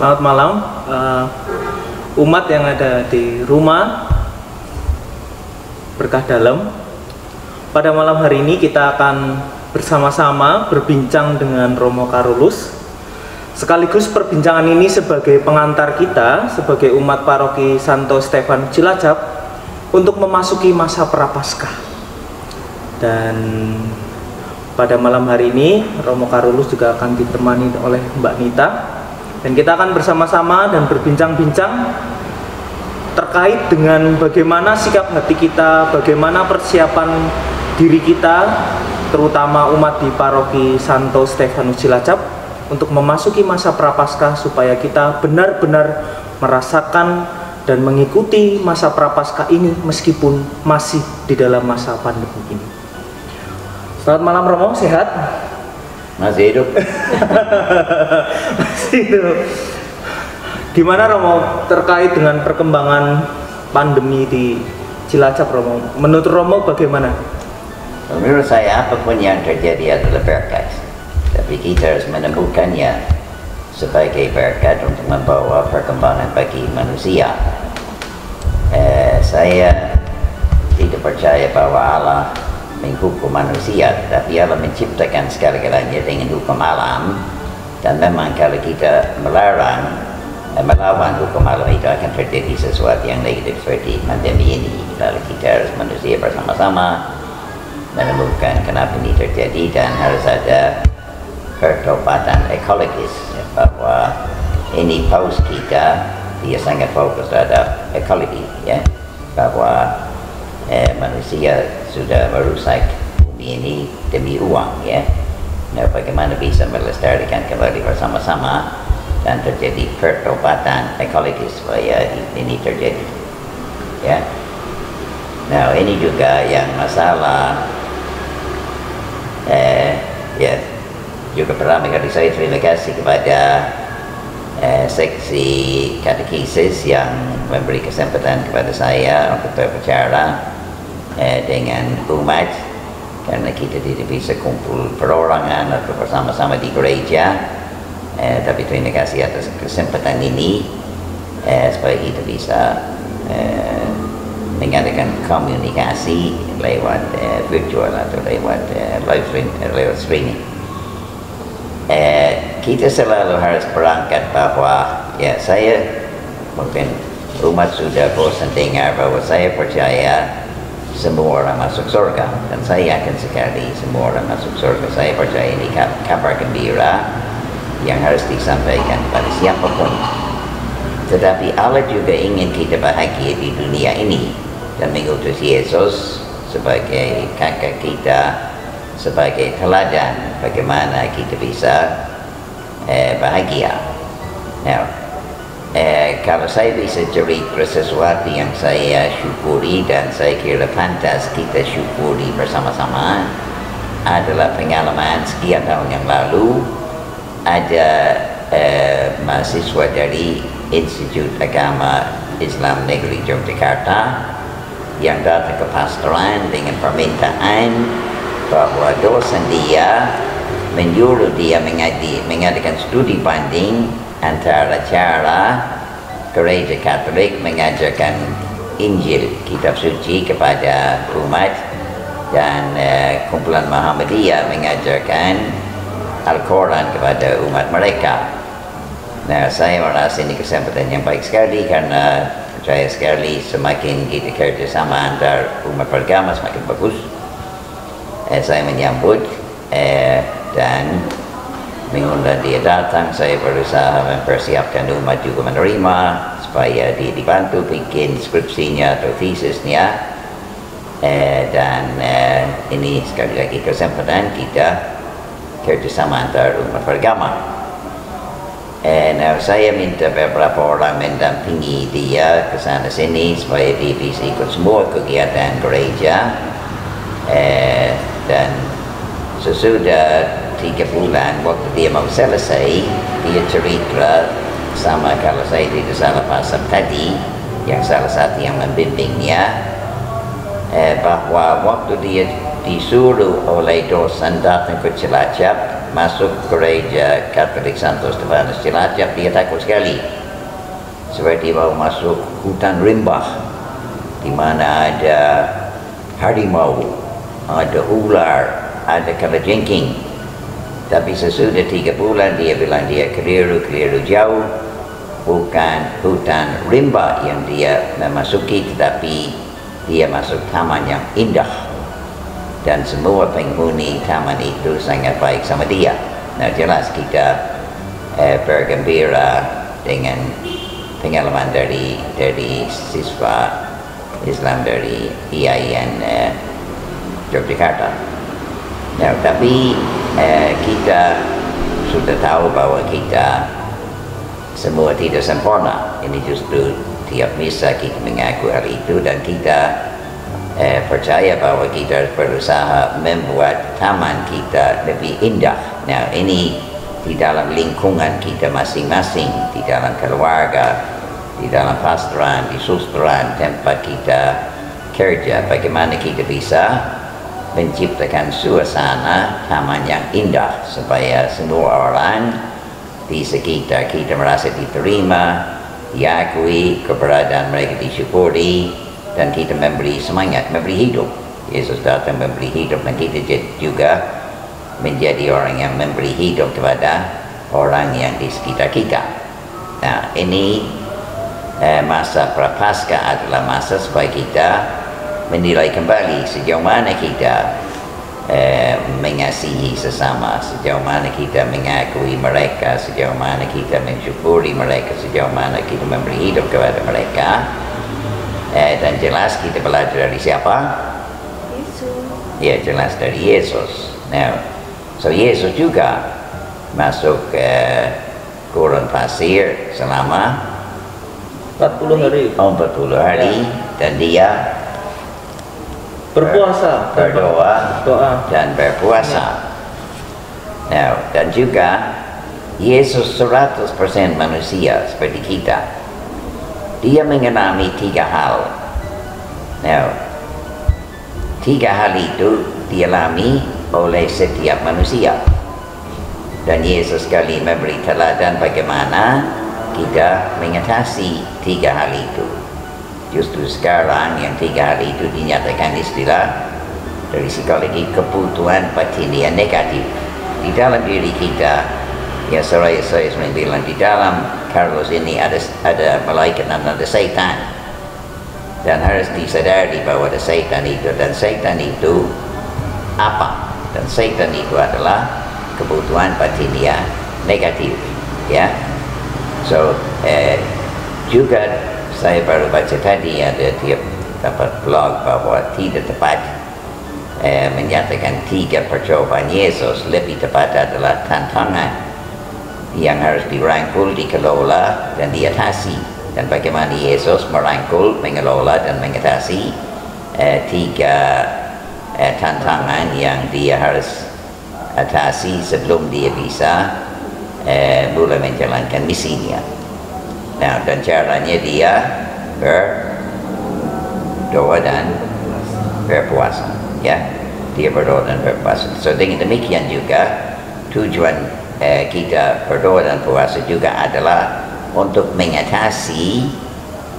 Selamat malam, umat yang ada di rumah berkah dalam. Pada malam hari ini kita akan bersama-sama berbincang dengan Romo Carolus. Sekaligus perbincangan ini sebagai pengantar kita sebagai umat paroki Santo Stefan Cilacap untuk memasuki masa Prapaskah. Dan pada malam hari ini Romo Carolus juga akan ditemani oleh Mbak Nita. Dan kita akan bersama-sama dan berbincang-bincang terkait dengan bagaimana sikap hati kita, bagaimana persiapan diri kita, terutama umat di paroki Santo Stefanus Cilacap, untuk memasuki masa Prapaskah supaya kita benar-benar merasakan dan mengikuti masa Prapaskah ini meskipun masih di dalam masa pandemi ini. Selamat malam Romo, sehat? Masih hidup. Masih hidup. Gimana Romo terkait dengan perkembangan pandemi di Cilacap Romo? Menurut Romo bagaimana? Menurut saya apapun yang terjadi adalah berkat. Tapi kita harus menemukannya sebagai berkat untuk membawa perkembangan bagi manusia. Saya tidak percaya bahwa Allah menghukum manusia, tapi Allah menciptakan segala-galanya dengan hukum alam. Dan memang kalau kita melawan hukum alam, itu akan terjadi sesuatu yang negatif seperti pandemi ini. Lalu kita harus manusia bersama-sama menemukan kenapa ini terjadi, dan harus ada pertobatan ekologis, bahwa ini paus kita dia sangat fokus terhadap ekologi, ya, bahwa manusia sudah merusak bumi ini demi uang, ya. Nah, bagaimana bisa melestarikan kembali bersama-sama dan terjadi pertobatan ekologis supaya ini terjadi, ya. Nah, ini juga yang masalah ya, juga pertama kali saya terima kasih kepada seksi katekisis yang memberi kesempatan kepada saya untuk berbicara dengan umat, karena kita tidak bisa kumpul perorangan atau bersama-sama di gereja, tapi terima kasih atas kesempatan ini supaya kita bisa mengadakan komunikasi lewat virtual atau lewat live streaming. Kita selalu harus berangkat bahwa, ya, saya mungkin umat sudah bosan dengar bahwa saya percaya semua orang masuk surga, dan saya yakin sekali semua orang masuk surga. Saya percaya ini kabar gembira yang harus disampaikan pada siapapun. Tetapi Allah juga ingin kita bahagia di dunia ini dan mengutus Yesus sebagai kakak kita, sebagai teladan bagaimana kita bisa bahagia. Now, kalau saya bisa cerita sesuatu yang saya syukuri dan saya kira pantas kita syukuri bersama-sama, adalah pengalaman sekian tahun yang lalu ada mahasiswa dari Institut Agama Islam Negeri Yogyakarta yang datang ke pastoran dengan permintaan bahwa dosen dia menyuruh dia mengadakan studi banding antara cara gereja Katolik mengajarkan Injil, kitab suci, kepada umat, dan kumpulan Muhammadiyah mengajarkan Al-Quran kepada umat mereka. Nah, saya merasa ini kesempatan yang baik sekali, karena percaya sekali semakin kita kerjasama antar umat beragama semakin bagus. Saya menyambut dan mengundang dia datang. Saya berusaha mempersiapkan umat juga menerima supaya dia dibantu bikin skripsinya atau tesisnya, dan ini sekali lagi kesempatan kita kerjasama antar umat beragama. Nah, saya minta beberapa orang mendampingi dia ke sana sini supaya dia bisa ikut semua kegiatan gereja, dan sesudah 3 bulan waktu dia mau selesai, dia cerita sama, kalau saya tidak salah pasal tadi, yang salah satu yang membimbingnya, bahwa waktu dia disuruh oleh dosen datang ke Cilacap masuk gereja Katolik Santo Stefanus Cilacap, dia takut sekali. Seperti mau masuk hutan rimba, di mana ada harimau, ada ular, ada kalajengking. Tapi sesudah 3 bulan dia bilang dia keliru jauh, bukan hutan rimba yang dia memasuki, tetapi dia masuk taman yang indah, dan semua penghuni taman itu sangat baik sama dia. Nah, jelas kita bergembira dengan pengalaman dari siswa Islam dari IAIN Yogyakarta. Nah, tapi kita sudah tahu bahwa kita semua tidak sempurna. Ini justru tiap misa kita mengaku hal itu, dan kita percaya bahwa kita harus berusaha membuat taman kita lebih indah. Nah, ini di dalam lingkungan kita masing-masing, di dalam keluarga, di dalam pastoran, di susteran, tempat kita kerja, bagaimana kita bisa menciptakan suasana taman yang indah supaya semua orang di sekitar kita merasa diterima, diakui, keberadaan mereka disyukuri, dan kita memberi semangat, memberi hidup. Yesus datang memberi hidup, dan kita juga menjadi orang yang memberi hidup kepada orang yang di sekitar kita. Nah, ini masa Prapaskah adalah masa supaya kita menilai kembali sejauh mana kita mengasihi sesama, sejauh mana kita mengakui mereka, sejauh mana kita mensyukuri mereka, sejauh mana kita memberi hidup kepada mereka. Dan jelas kita belajar dari siapa? Yesus. Ya, jelas dari Yesus. Now, so Yesus juga masuk gurun pasir selama 40 hari. 40 hari, dan dia berpuasa, berdoa, dan berpuasa. Now, dan juga Yesus 100% manusia seperti kita. Dia mengalami 3 hal. Now, 3 hal itu dialami oleh setiap manusia. Dan Yesus sekali memberi teladan bagaimana kita mengatasi 3 hal itu. Justru sekarang yang 3 hal itu dinyatakan istilah dari psikologi kebutuhan batin yang negatif. Di dalam diri kita, ya saya sering bilang, di dalam Carlos ini ada malaikat dan ada setan, dan harus disadari bahwa ada setan itu, dan setan itu apa? Dan setan itu adalah kebutuhan batin yang negatif, ya. So juga saya baru baca tadi ada tiap dapat blog bahwa tidak tepat menyatakan 3 percobaan Yesus. Lebih tepat adalah tantangan yang harus dirangkul, dikelola, dan diatasi. Dan bagaimana Yesus merangkul, mengelola, dan mengatasi 3 tantangan yang dia harus atasi sebelum dia bisa mulai menjalankan misinya. Nah, dan caranya dia berdoa dan berpuasa, ya. Dia berdoa dan berpuasa. So dengan demikian juga tujuan kita berdoa dan puasa juga adalah untuk mengatasi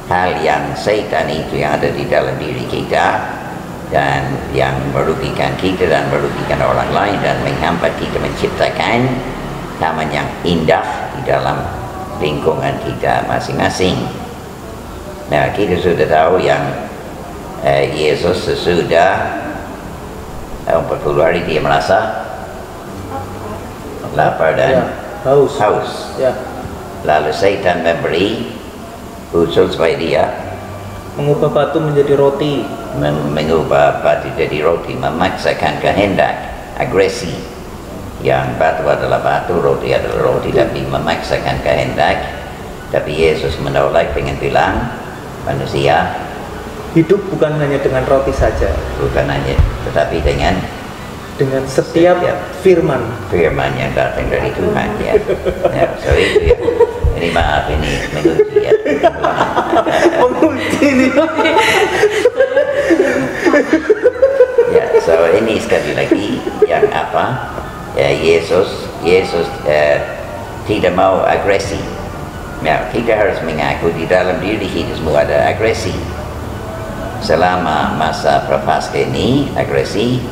hal yang setan itu yang ada di dalam diri kita, dan yang merugikan kita dan merugikan orang lain, dan menghambat kita menciptakan taman yang indah di dalam lingkungan kita masing-masing. Nah, kita sudah tahu yang Yesus sesudah 40 hari dia merasa lapar dan haus. Ya. Lalu setan memberi usul supaya dia Mengubah batu menjadi roti. Mengubah batu jadi roti, memaksakan kehendak, agresi. Yang batu adalah batu, roti adalah roti, tapi memaksakan kehendak. Tapi Yesus menolak dengan bilang, manusia Hidup bukan hanya dengan roti saja, bukan hanya, tetapi dengan setiap firman yang datang dari Tuhan, ya. Nah, so itu ya. Ini maaf, ini menguji, ya. menguji ini. Ya, so ini sekali lagi yang apa? Ya, Yesus Yesus tidak mau agresi. Ya, kita harus mengaku di dalam diri kita semua ada agresi. Selama masa prapaskah ini, agresi,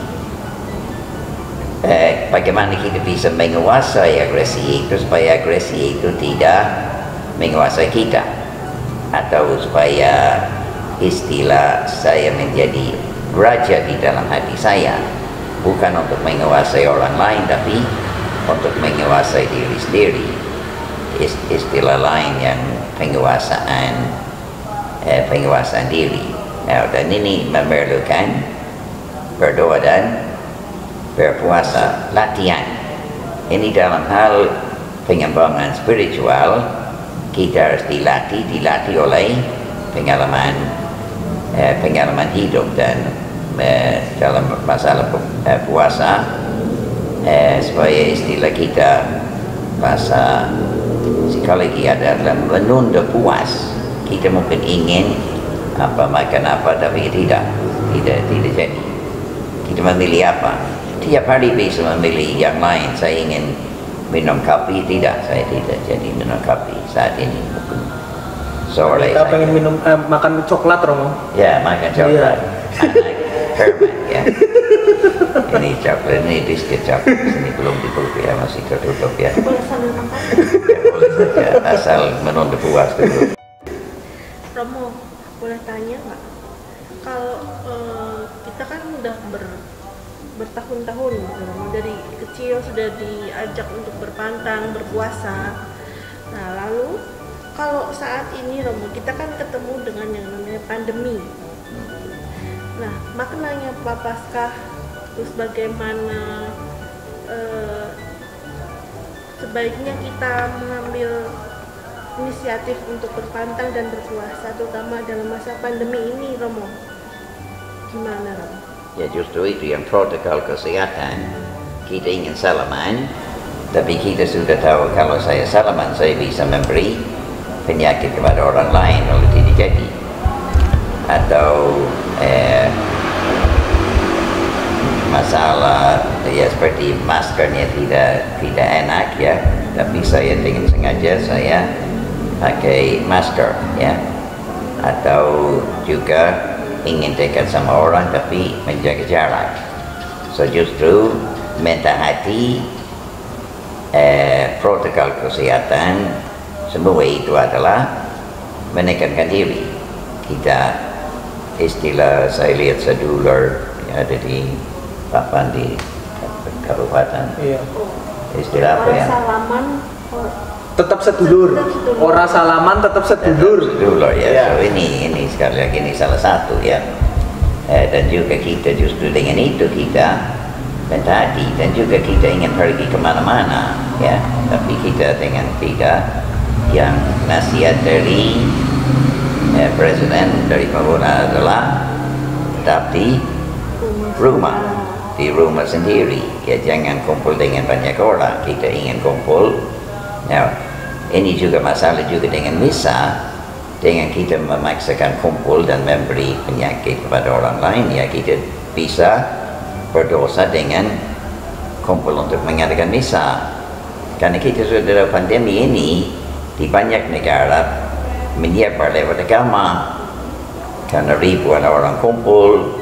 bagaimana kita bisa menguasai agresi itu supaya agresi itu tidak menguasai kita, atau supaya istilah saya menjadi raja di dalam hati saya, bukan untuk menguasai orang lain tapi untuk menguasai diri sendiri. Istilah lain yang penguasaan diri. Nah, dan ini memerlukan berdoa dan berpuasa, latihan. Ini dalam hal pengembangan spiritual, kita harus dilatih oleh pengalaman hidup. Dan dalam masalah puasa, supaya istilah kita bahasa psikologi adalah menunda puas. Kita mungkin ingin makan apa, tapi tidak jadi. Kita memilih apa? Tiap hari bisa memilih yang lain. Saya ingin minum kopi, saya tidak jadi minum kopi saat ini. Sore kita pengen makan coklat, Romo. Ya, makan coklat. Anak Herman, ya. Ini coklat, ini biskuit coklat. Ini belum ditutup ya, masih tertutup ya. Boleh sambil makan? Ya, boleh saja, asal menunda puas dulu. Romo, boleh tanya nggak? Kalau kita kan udah bertahun-tahun, dari kecil sudah diajak untuk berpantang, berpuasa. Nah, lalu kalau saat ini Romo, kita kan ketemu dengan yang namanya pandemi. Nah, maknanya Prapaskah, terus bagaimana sebaiknya kita mengambil inisiatif untuk berpantang dan berpuasa, terutama dalam masa pandemi ini, Romo. Gimana, Romo? Ya, justru itu yang protokol kesehatan. Kita ingin salaman, tapi kita sudah tahu kalau saya salaman, saya bisa memberi penyakit kepada orang lain kalau tidak jadi. Atau masalah ya seperti maskernya tidak enak ya, tapi saya dengan sengaja saya pakai masker ya. Atau juga ingin dekat sama orang tapi menjaga jarak. So justru minta hati, protokol kesehatan, semua itu adalah menekankan diri. Kita istilah saya lihat sedular yang ada di papan di kabupaten. Iya. Istilah apa ya? Salaman. Tetap sedulur. Ora salaman tetap sedulur. Sedulur ya. Yeah. So ini sekali lagi ini salah satu ya. Dan juga kita justru dengan itu kita mentadi, dan juga kita ingin pergi kemana-mana ya. Tapi kita dengan tidak yang nasihat dari Presiden dari pemerintah adalah tetap di rumah sendiri ya, jangan kumpul dengan banyak orang. Kita ingin kumpul. Nah, ini juga masalah juga dengan misa, dengan kita memaksakan kumpul dan memberi penyakit kepada orang lain ya, kita bisa berdosa dengan kumpul untuk mengadakan misa. Karena kita sudah dalam pandemi ini di banyak negara menyebar lewat agama, karena ribuan orang kumpul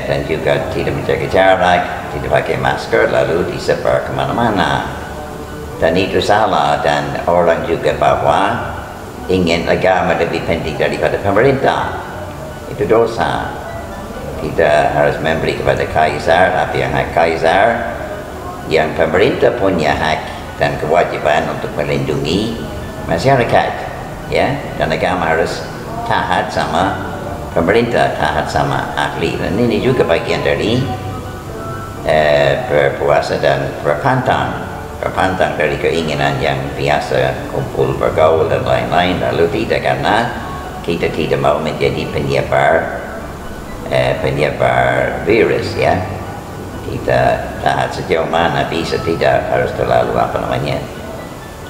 dan juga tidak menjaga jarak, tidak pakai masker, lalu disebar kemana-mana. Dan itu salah, dan orang juga bahwa ingin agama lebih penting daripada pemerintah. Itu dosa. Kita harus memberi kepada kaisar apa yang hak kaisar, yang pemerintah punya hak dan kewajiban untuk melindungi masyarakat ya, dan agama harus taat sama pemerintah, taat sama ahli. Dan ini juga bagian dari berpuasa dan berpantang dari keinginan yang biasa kumpul, bergaul dan lain-lain, lalu tidak, karena kita tidak mau menjadi penyebar virus ya. Kita taat sejauh mana bisa, tidak harus terlalu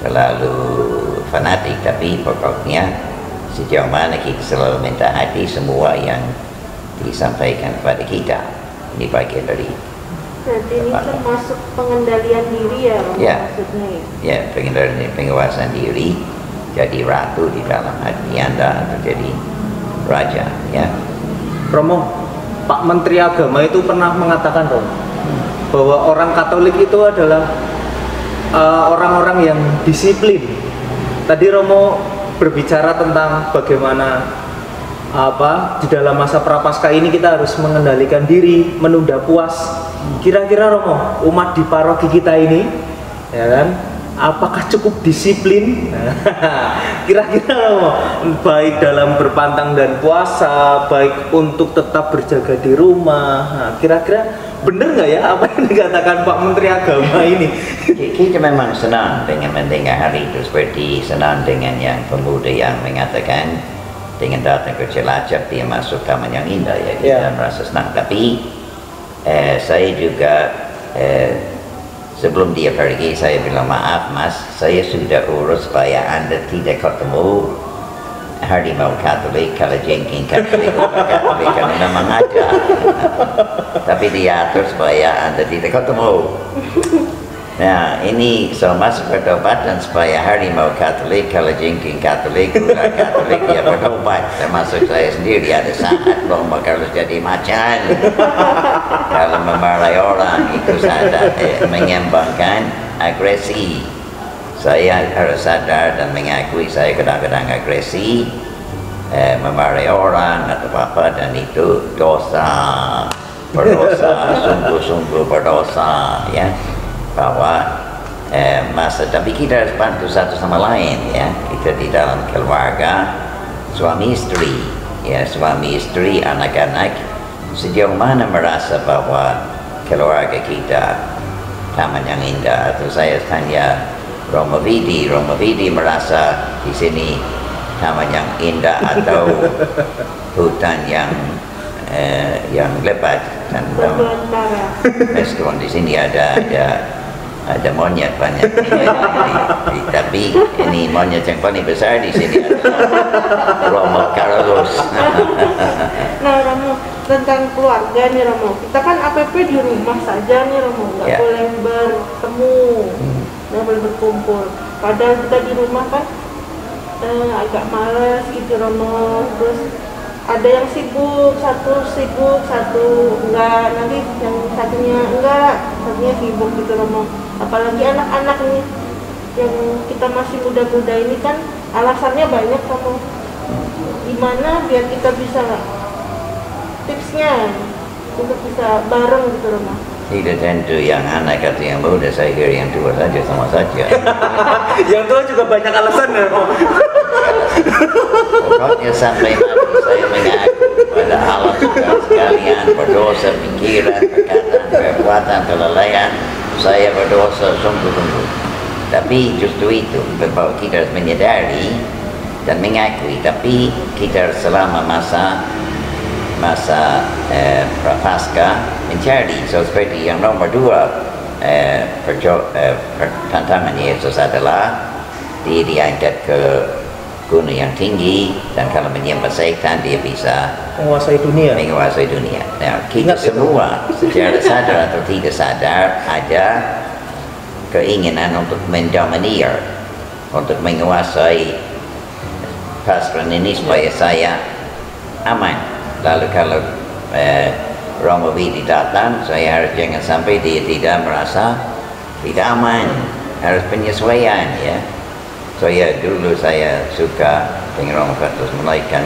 terlalu fanatik, tapi pokoknya sejauh mana kita selalu minta hati semua yang disampaikan kepada kita. Ini bagian dari Jadi ini termasuk pengendalian diri ya, Romo, Ya. maksudnya ya? Ya, pengendalian penguasaan diri, jadi ratu di dalam hati Anda atau jadi raja, ya. Romo, Pak Menteri Agama itu pernah mengatakan Romo, bahwa orang Katolik itu adalah orang-orang yang disiplin. Tadi Romo berbicara tentang bagaimana di dalam masa prapaskah ini kita harus mengendalikan diri, menunda puas. Kira-kira Romo, umat di paroki kita ini, ya kan, apakah cukup disiplin? Kira-kira Romo, baik dalam berpantang dan puasa, baik untuk tetap berjaga di rumah. Nah, kira-kira benar nggak ya apa yang dikatakan Pak Menteri Agama ini? Kita memang senang dengan mendengar hari itu, seperti senang dengan yang pemuda yang mengatakan dengan datang ke Cilacap dia masuk taman yang indah, ya kita merasa senang. Tapi saya juga sebelum dia pergi saya bilang, maaf Mas, saya sudah urus supaya Anda tidak ketemu harimau Katolik, kalajengking Katolik, Katolik karena memang ada. Tapi diatur supaya Anda tidak ketemu. Nah, ini masuk perdobatan supaya harimau Katolik, kalajengking Katolik, gula Katolik dia bertobat. Termasuk saya sendiri ada saat lomba kalau jadi macan. Kalau memarahi orang itu saya mengembangkan agresi. Saya harus sadar dan mengakui saya kadang-kadang agresi, memarahi orang atau apa, dan itu dosa, berdosa, sungguh-sungguh berdosa, ya. Bahwa tapi kita harus bantu satu sama lain, ya. Kita di dalam keluarga, suami istri, ya, suami istri, anak-anak, sejauh mana merasa bahwa keluarga kita taman yang indah. Atau saya tanya Romo Vidi merasa di sini taman yang indah atau hutan yang lebat, dan meskipun di sini ada monyet banyak, tapi ini monyet yang paling besar di sini adalah Romo Carolus. Nah Romo, tentang keluarga nih Romo, kita kan APP di rumah saja nih Romo, nggak boleh bertemu, nggak boleh berkumpul. Padahal kita di rumah kan agak malas gitu Romo, terus ada yang sibuk, satu enggak, nanti yang satunya sibuk gitu Romo. Apalagi anak-anak nih yang kita masih muda-muda ini kan alasannya banyak Romo. Gimana biar kita bisa tipsnya untuk bisa bareng gitu Romo? Tidak tentu yang anak atau yang muda, saya kira yang tua saja sama saja. Yang tua juga banyak alasan ya Romo. Pokoknya sampai mati saya mengaku pada Allah sekalian berdosa pikiran, perkataan, perbuatan, kelalaian. Saya berdosa sungguh-sungguh. Tapi justru itu bahwa kita harus menyadari dan mengakui. Tapi kita harus selama masa prapaskah mencari. Seperti yang nomor 2, tantangan Yesus adalah dia diangkat ke gunung yang tinggi, dan kalau menyembah setan dia bisa menguasai dunia. Nah, kita semua secara sadar atau tidak sadar ada keinginan untuk mendominir, untuk menguasai pasaran ini supaya saya aman. Lalu kalau Romo Vidi datang, saya harus jangan sampai dia tidak merasa tidak aman, harus penyesuaian, ya. Dulu saya suka dengan Romo Petrus menaikkan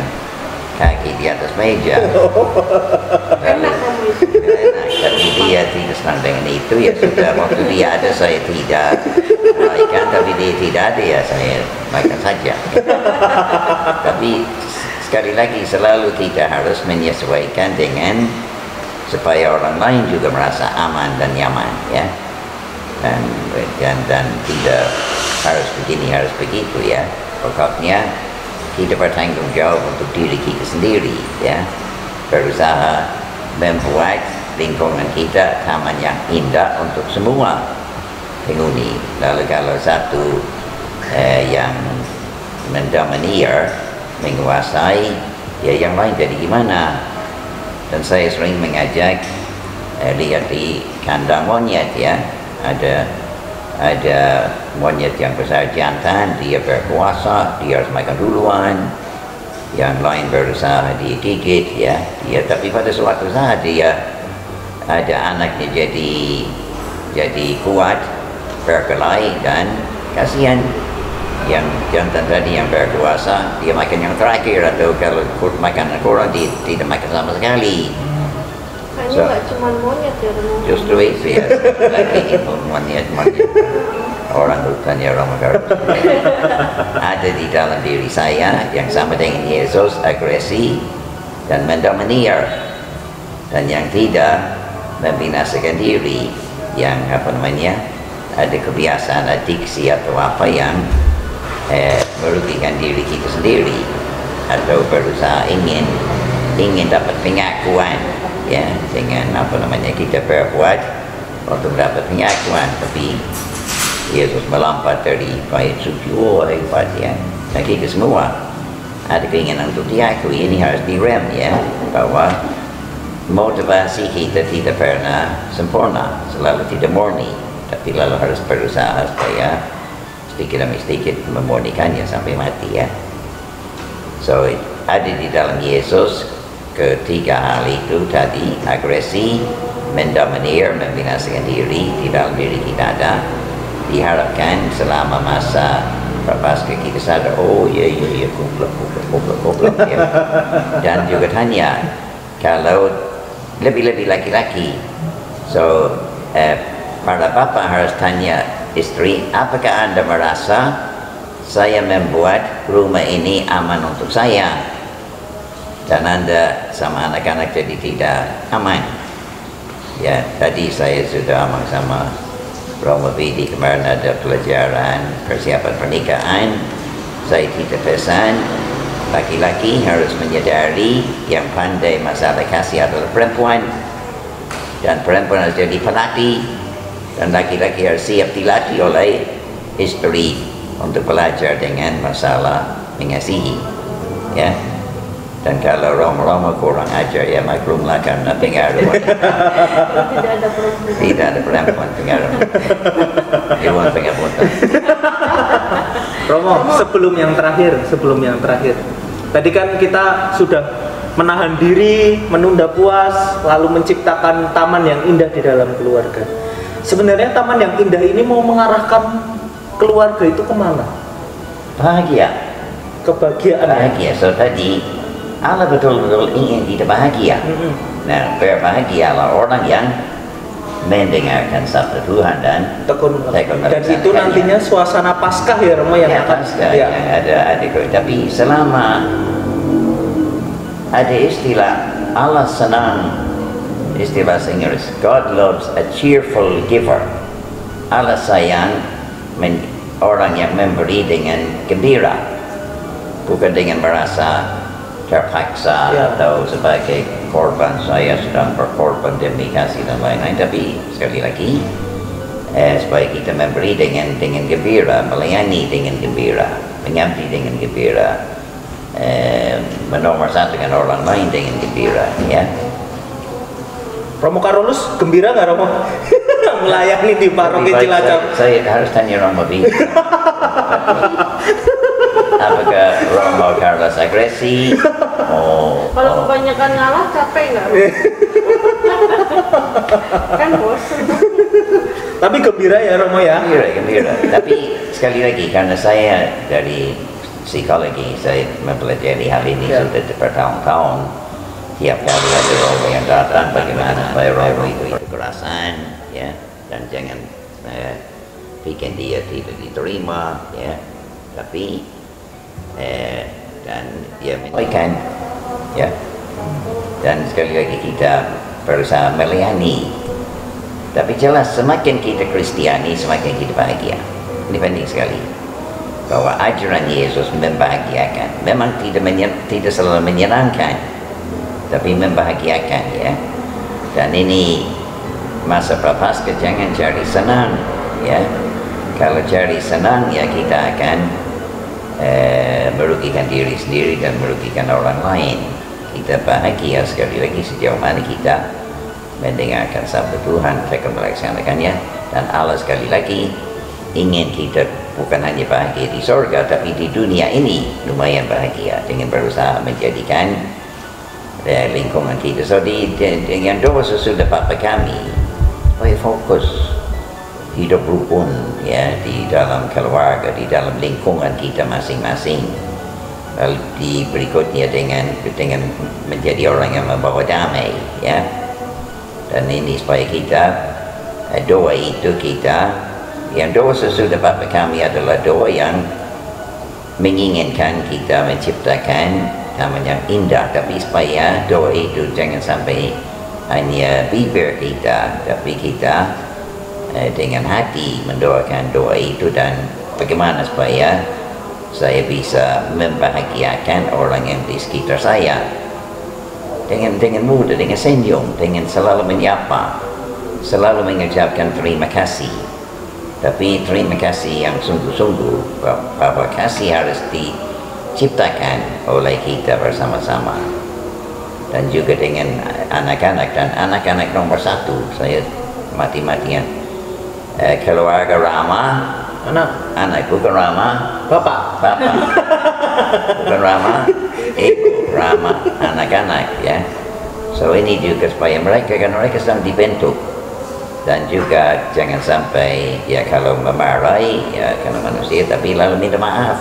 kaki di atas meja. Enak, tapi dia tidak senang dengan itu, ya sudah, waktu dia ada saya tidak menaikkan, tapi dia tidak ada, ya saya naikkan saja. Tapi sekali lagi selalu kita harus menyesuaikan dengan supaya orang lain juga merasa aman dan nyaman, ya. Dan tidak harus begini, harus begitu, ya. Pokoknya kita bertanggung jawab untuk diri kita sendiri, ya. Berusaha membuat lingkungan kita taman yang indah untuk semua penghuni. Lalu kalau satu yang mendominir, menguasai, ya yang lain jadi gimana? Dan saya sering mengajak lihat di kandang monyet ya, ada monyet yang besar jantan, dia berkuasa, dia harus makan duluan, yang lain berusaha digigit ya, tapi pada suatu saat dia ada anaknya jadi kuat, berkelahi, dan kasihan yang jantan tadi yang berkuasa, dia makan yang terakhir, atau kalau makanan kurang dia tidak makan sama sekali. Kayaknya nggak cuma monyet ya, Romo. Justru itu ya, lagi monyet orang hutan ya Romo Carlos. Ada di dalam diri saya yang sama dengan Yesus, agresi dan mendominir, dan yang tidak membinasakan diri, yang ada kebiasaan adiksi atau apa yang merugikan diri kita sendiri, atau berusaha ingin dapat pengakuan ya, dengan kita berbuat untuk dapat pengakuan, tapi Yesus melompat dari bait suci, hebat ya. Dan kita semua ada keinginan untuk diakui, ini harus direm ya, bahwa motivasi kita tidak pernah sempurna, selalu tidak murni, tapi lalu harus berusaha supaya sedikit demi sedikit memurnikannya sampai mati ya. So ada di dalam Yesus ketiga hal itu tadi, agresi, mendominir, membinasakan diri, di dalam diri kita ada. Diharapkan selama masa prapaskah kita sadar, oh ya goblok ya. Dan juga tanya, kalau lebih-lebih laki-laki, so para bapak harus tanya istri, apakah Anda merasa saya membuat rumah ini aman untuk saya, dan Anda sama anak-anak jadi tidak aman ya? Tadi saya sudah omong sama Romo Bidi, kemarin ada pelajaran persiapan pernikahan, saya tidak pesan laki-laki harus menyadari yang pandai masalah kasih adalah perempuan, dan perempuan harus jadi pelatih, dan laki-laki harus siap dilatih oleh istri untuk belajar dengan masalah mengasihi ya. Dan kalau Romo kurang ajar ya maklumlah, karena pengaruh tidak ada perempuan pengaruh. Iwan pengapunten. Romo, sebelum yang terakhir, tadi kan kita sudah menahan diri, menunda puas, lalu menciptakan taman yang indah di dalam keluarga. Sebenarnya taman yang indah ini mau mengarahkan keluarga itu kemana? Bahagia. Kebahagiaan. Bahagia. So tadi Allah betul-betul ingin kita bahagia. Nah, berbahagialah orang yang mendengarkan sabda Tuhan dan tekun. Dan itu nantinya suasana Paskah ya Romo yang ya, akan Paskah yang ada. Tapi selama ada istilah Allah senang, istilah Inggris, God loves a cheerful giver. Allah sayang orang yang memberi dengan gembira, bukan dengan merasa terpaksa atau sebagai korban, saya sedang berkorban demi kasih dan lain-lain. Tapi sekali lagi supaya kita memberi dengan gembira, melayani dengan gembira, mengabdi dengan gembira, menomorsatukan orang lain dengan gembira ya. Romo Carolus gembira nggak Romo? Melayani di paroki Cilacap. Saya harus tanya Romo B. Apakah Romo Carlos agresi? Kalau kebanyakan ngalah capek nggak? Kan bosan. Tapi gembira ya Romo ya? Gembira. Tapi sekali lagi, karena saya dari psikologi, saya mempelajari hal ini sudah bertahun-tahun. Tiap kali ada Romo yang datang, bagaimana supaya Romo itu kekerasan ya, dan jangan bikin dia tidak diterima ya. Tapi dan dia menyampaikan ya, dan sekali lagi kita berusaha melayani. Tapi jelas semakin kita Kristiani, semakin kita bahagia. Ini penting sekali bahwa ajaran Yesus membahagiakan. Memang tidak selalu menyenangkan, tapi membahagiakan ya. Dan ini masa prapaskah, jangan cari senang ya. Kalau cari senang ya kita akan merugikan diri sendiri dan merugikan orang lain. Kita bahagia sekali lagi sejauh mana kita mendengarkan sabda Tuhan, mereka melaksanakannya, dan Allah sekali lagi ingin kita bukan hanya bahagia di surga, tapi di dunia ini lumayan bahagia dengan berusaha menjadikan lingkungan kita. So dengan doa sesudah Bapa kami, supaya fokus hidup rukun ya di dalam keluarga, di dalam lingkungan kita masing-masing. Lalu di berikutnya dengan menjadi orang yang membawa damai ya. Dan ini supaya kita doa itu kita yang doa sesudah Bapa kami adalah doa yang menginginkan kita menciptakan taman yang indah, tapi supaya doa itu jangan sampai hanya bibir kita, tapi kita dengan hati mendoakan doa itu. Dan bagaimana supaya saya bisa membahagiakan orang yang di sekitar saya dengan mudah, dengan senyum, dengan selalu menyapa, selalu mengucapkan terima kasih. Tapi terima kasih yang sungguh-sungguh, bahwa kasih harus diciptakan oleh kita bersama-sama. Dan juga dengan anak-anak, dan anak-anak nomor satu, saya mati-matian keluarga ramah, anak bukan ramah, bapak bukan ramah, ibu ramah anak-anak ya. So ini juga supaya mereka, karena mereka sedang dibentuk. Dan juga jangan sampai ya kalau memarahi ya karena manusia, tapi lalu minta maaf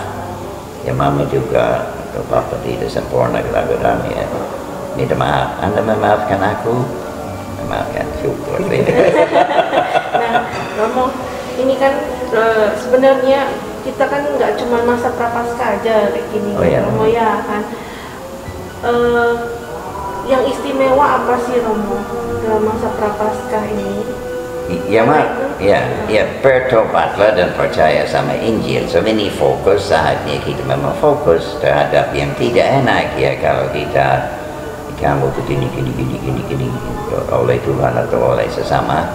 ya, mama juga atau papa tidak sempurna kadang-kadang ya, minta maaf, Anda memaafkan aku, memaafkan, syukur. Nah Romo, ini kan sebenarnya kita kan nggak cuma masa prapaskah aja kayak gini, Romo ya kan. Yang istimewa apa sih Romo dalam masa prapaskah ini? Ya bertobatlah dan percaya sama Injil. So ini fokus, saatnya kita memang fokus terhadap yang tidak enak ya. Kalau kita kamu begini oleh Tuhan atau oleh sesama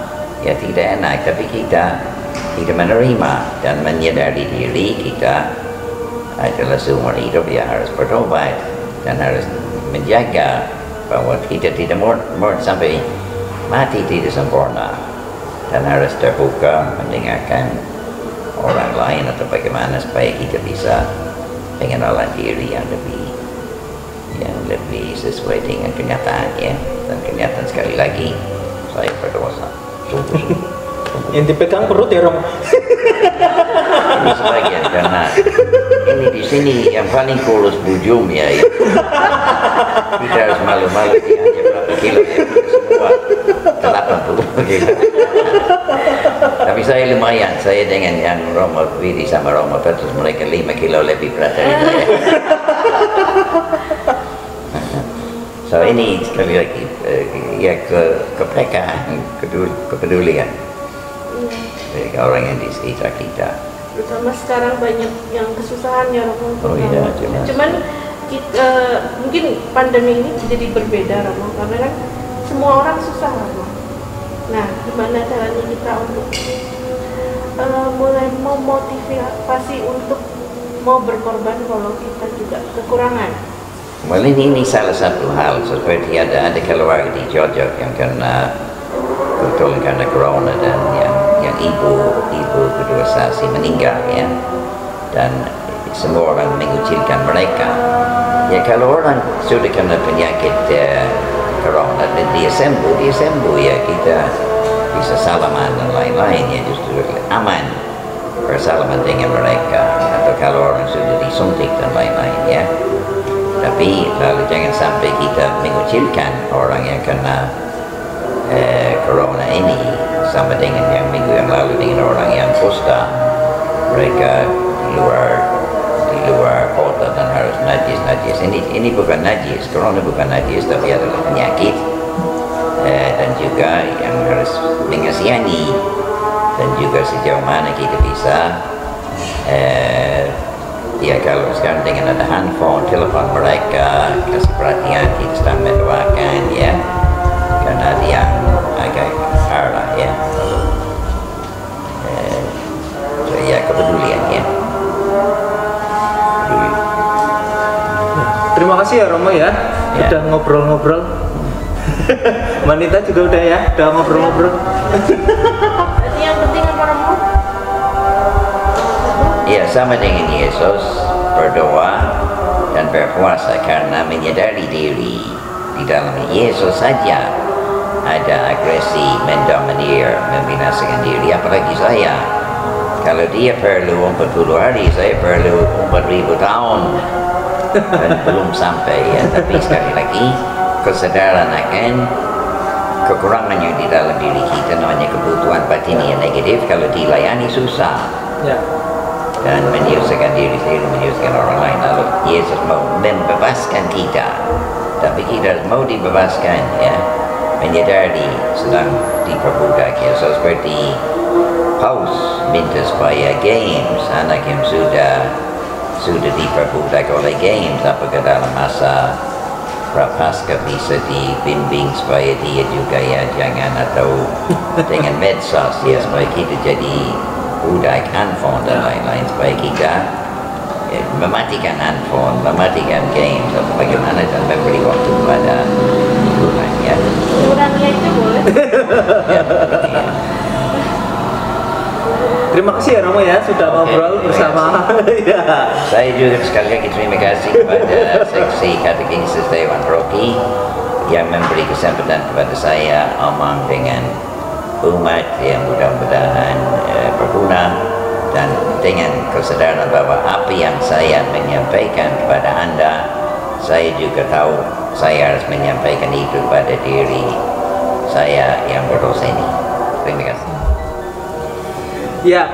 ya tidak enak, tapi kita menerima dan menyadari diri kita adalah seumur hidup ya harus bertobat dan harus menjaga bahwa kita tidak mau sampai mati tidak sempurna, dan harus terbuka mendengarkan orang lain atau bagaimana supaya kita bisa mengenal diri yang lebih sesuai dengan kenyataan ya. Dan kenyataan sekali lagi saya berdosa sungguh-sungguh. Yang dipegang perut ya Romo. Ini sebagian karena ini di sini yang paling kurus bujum ya. Tidak harus malu-malu dia hanya berapa kilo ya, semua 80 kilo. Tapi saya lumayan, saya dengan yang Romo Widi sama Romo Petrus, mereka 5 kilo lebih berat dari saya. So ini sekali lagi ya kepedulian dari orang yang di sekitar kita. Terutama sekarang banyak yang kesusahan ya Romo. Oh iya, cuman kita, mungkin pandemi ini jadi berbeda Romo, karena kan semua orang susah Romo. Nah, gimana caranya kita untuk mulai memotivasi untuk mau berkorban kalau kita juga kekurangan? Well, ini salah satu hal seperti ada keluarga di Georgia yang kebetulan karena corona dan yang ibu kedua saksi meninggal ya, dan semua orang mengucilkan mereka. Ya kalau orang sudah kena penyakit corona dan dia sembuh ya, kita bisa salaman dan lain-lain ya, justru aman bersalaman dengan mereka. Atau kalau orang sudah disuntik dan lain-lain ya. Tapi lalu jangan sampai kita mengucilkan orang yang kena corona ini, sama dengan yang minggu yang lalu dengan orang yang kusta. Mereka di luar kota dan harus najis. Ini bukan najis, corona bukan najis, tapi adalah penyakit. Dan juga yang harus mengasihani, dan juga sejauh mana kita bisa ya kalau sekarang dengan ada handphone, telepon mereka, kasih perhatian, kita sedang mendoakan ya, karena ada yang agak parah ya. So, ya kepedulian ya. Terima kasih ya Romo ya, sudah ngobrol-ngobrol. Wanita juga udah ya, udah ngobrol-ngobrol. Berarti yang penting apa Romo? Ya, sama dengan Yesus, berdoa dan berpuasa karena menyadari diri di dalam Yesus saja ada agresi mendominir, membinasakan diri, apalagi saya. Kalau dia perlu 40 hari, saya perlu 4000 tahun dan belum sampai ya. Tapi sekali lagi, kesadaran akan kekurangan yang di dalam diri kita, namanya kebutuhan batin yang negatif, kalau dilayani susah. Ya. Dan menyusahkan diri sendiri, menyusahkan orang lain. Lalu Yesus mau membebaskan kita, tapi kita mau dibebaskan ya, menyadari sedang diperbudak ya. So seperti Paus minta supaya games, anak yang sudah diperbudak oleh games, apakah dalam masa prapaskah bisa dibimbing supaya dia juga ya jangan, atau dengan medsos ya, supaya kita jadi budak handphone dan lain-lain, supaya kita mematikan handphone, mematikan games atau bagaimana, dan memberi waktu kepada Tuhan ya. Kurangnya itu boleh. Ya, ya. Terima kasih ya Romo ya sudah ngobrol bersama. Ya. Saya juga sekali lagi terima kasih kepada seksi katekisis Dewan Rocky yang memberi kesempatan kepada saya omong dengan umat yang mudah-mudahan berguna, dan dengan kesadaran bahwa apa yang saya menyampaikan kepada Anda, saya juga tahu saya harus menyampaikan itu kepada diri saya yang berdosa ini. Terima kasih. Ya,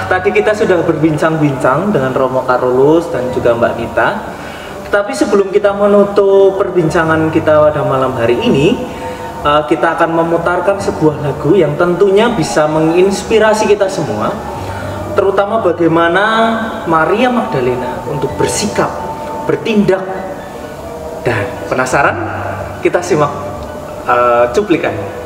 tadi kita sudah berbincang-bincang dengan Romo Carolus dan juga Mbak Nita. Tapi sebelum kita menutup perbincangan kita pada malam hari ini, kita akan memutarkan sebuah lagu yang tentunya bisa menginspirasi kita semua, terutama bagaimana Maria Magdalena untuk bersikap, bertindak. Dan penasaran? Kita simak cuplikannya.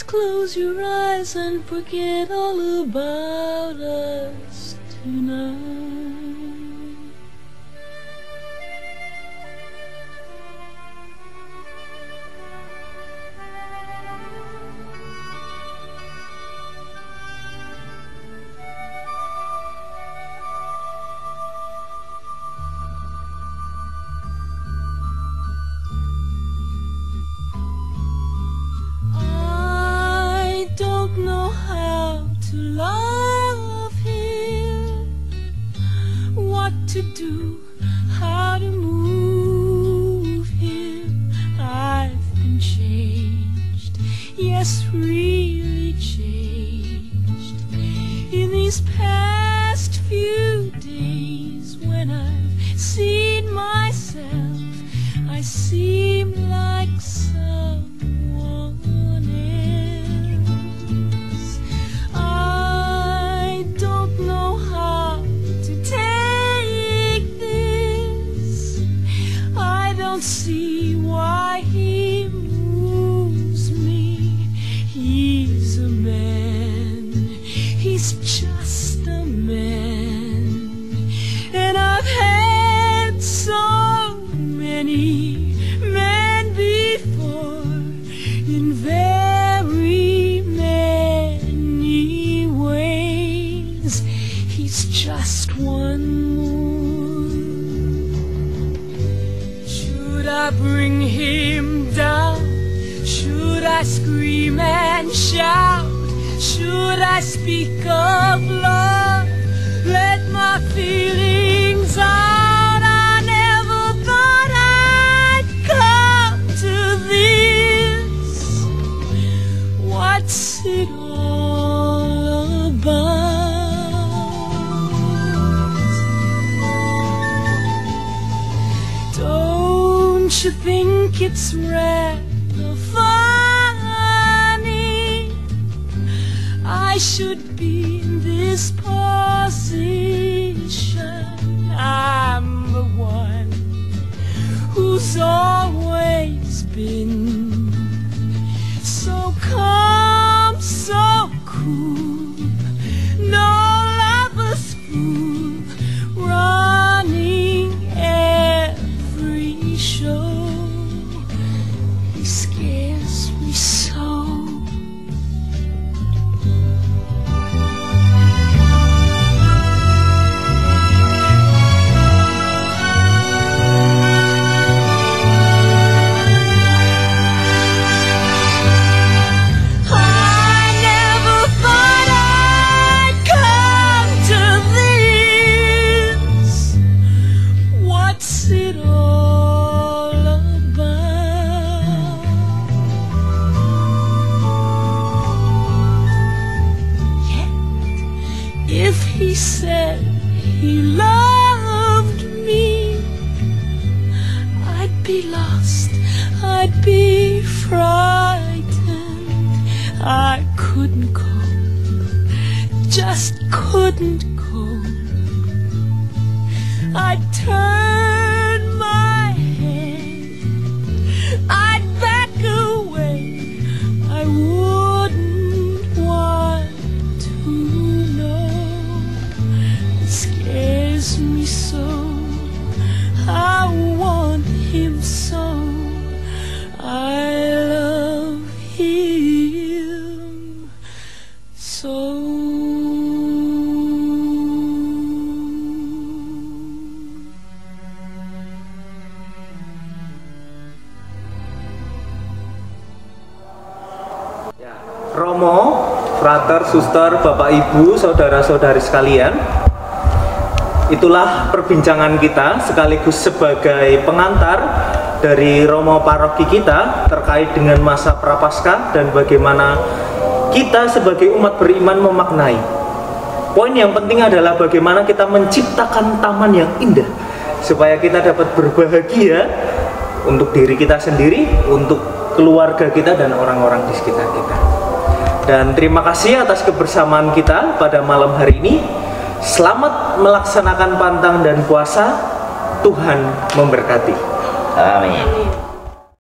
Close your eyes and forget all about us tonight. To do, how to move him. I've been changed, yes, really changed in these past few days. When I've seen myself, I seem like someone else. I don't know how to see why he moves me. He's a man, he's just a man, and I've had so many men before in very many ways. He's just one more. Should I bring him down? Should I scream and shout? Should I speak of love? Let my feelings out. I never thought I'd come to this. it's rather funny I should be in this position. I'm the one who's always been so calm, so cool, no lover's fool, running every show. He scares me so. If he said he loved me, I'd be lost, I'd be frightened. I couldn't cope, just couldn't cope. I'd turn my head, I'd back away, I wouldn't want to know. It scares me so, I want him so, I love him so. Romo, frater, suster, bapak ibu, saudara-saudari sekalian, itulah perbincangan kita sekaligus sebagai pengantar dari Romo paroki kita terkait dengan masa Prapaskah dan bagaimana kita sebagai umat beriman memaknai. Poin yang penting adalah bagaimana kita menciptakan taman yang indah supaya kita dapat berbahagia untuk diri kita sendiri, untuk keluarga kita dan orang-orang di sekitar kita. Dan terima kasih atas kebersamaan kita pada malam hari ini. Selamat melaksanakan pantang dan puasa. Tuhan memberkati. Amin.